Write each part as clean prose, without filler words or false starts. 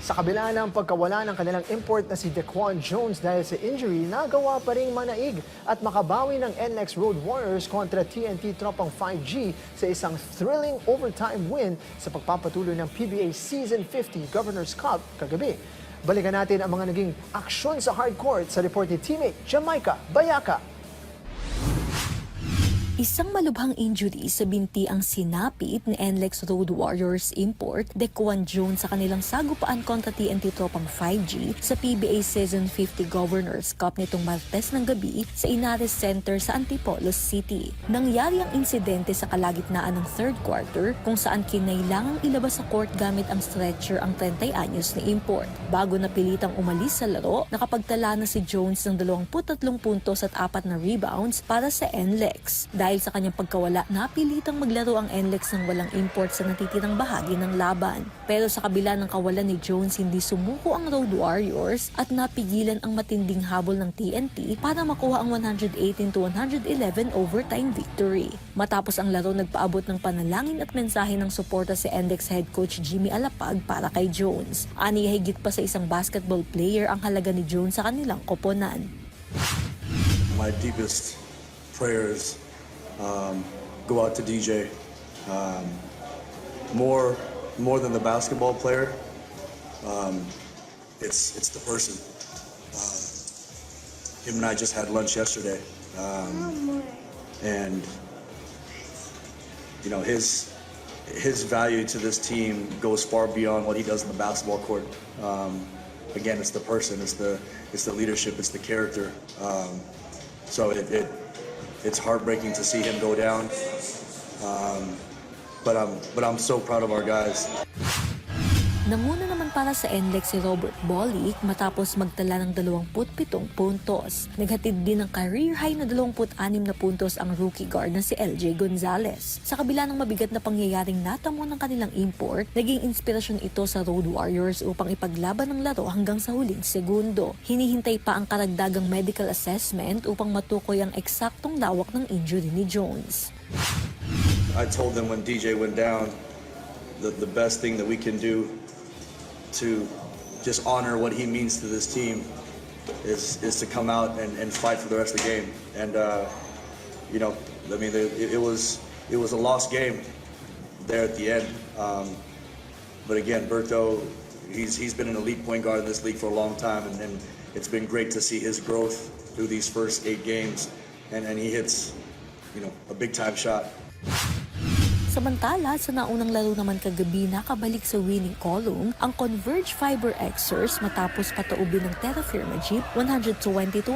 Sa kabila ng pagkawala ng kanilang import na si Daquan Jones dahil sa injury, nagawa pa ring manaig at makabawi ng NLEX Road Warriors kontra TNT Tropang 5G sa isang thrilling overtime win sa pagpapatuloy ng PBA Season 50 Governors Cup kagabi. Balikan natin ang mga naging aksyon sa hardcourt sa report ni teammate Jamaica Bayaka. Isang malubhang injury sa binti ang sinapit ni NLEX Road Warriors import Daquan Jones sa kanilang sagupaan kontra TNT Tropang 5G sa PBA Season 50 Governors Cup nitong Martes ng gabi sa Inares Center sa Antipolo City. Nangyari ang insidente sa kalagitnaan ng third quarter kung saan kinailangang ilabas sa court gamit ang stretcher ang 30 anyos ni import. Bago napilitang umalis sa laro, nakapagtala na si Jones ng 23 puntos at 4 na rebounds para sa NLEX. Dahil sa kanyang pagkawala, napilitang maglaro ang NLEX ng walang import sa natitirang bahagi ng laban. Pero sa kabila ng kawalan ni Jones, hindi sumuko ang Road Warriors at napigilan ang matinding habol ng TNT para makuha ang 118-111 overtime victory. Matapos ang laro, nagpaabot ng panalangin at mensahe ng suporta si NLEX head coach Jimmy Alapag para kay Jones. Ani higit pa sa isang basketball player ang halaga ni Jones sa kanilang koponan. My deepest prayers go out to DJ. More than the basketball player, it's the person. Him and I just had lunch yesterday, and you know his value to this team goes far beyond what he does in the basketball court. Again, it's the person, it's the leadership, it's the character. So it's heartbreaking to see him go down, but I'm so proud of our guys. Nanguna naman para sa NLEX si Robert Bolick matapos magtala ng 27 puntos. Naghatid din ng career high na 26 na puntos ang rookie guard na si LJ Gonzalez. Sa kabila ng mabigat na pangyayaring natamo ng kanilang import, naging inspirasyon ito sa Road Warriors upang ipaglaban ng laro hanggang sa huling segundo. Hinihintay pa ang karagdagang medical assessment upang matukoy ang eksaktong lawak ng injury ni Jones. I told them when DJ went down, the best thing that we can do to just honor what he means to this team is to come out and fight for the rest of the game. And you know, I mean, it was a lost game there at the end. But again, Berto, he's been an elite point guard in this league for a long time, and it's been great to see his growth through these first 8 games, and he hits, you know, a big time shot. Samantala, sa naunang laro naman kagabi, nakabalik sa winning column ang Converge Fiber Xers matapos pataubin ng Terra Firma Jeep 120-103.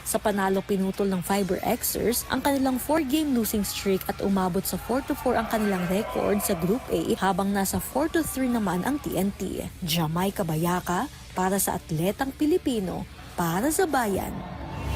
Sa panalo, pinutol ng Fiber Xers ang kanilang 4-game losing streak at umabot sa 4-4 ang kanilang record sa Group A habang nasa 4-3 naman ang TNT. Jamaica Bayaka para sa Atletang Pilipino, para sa Bayan.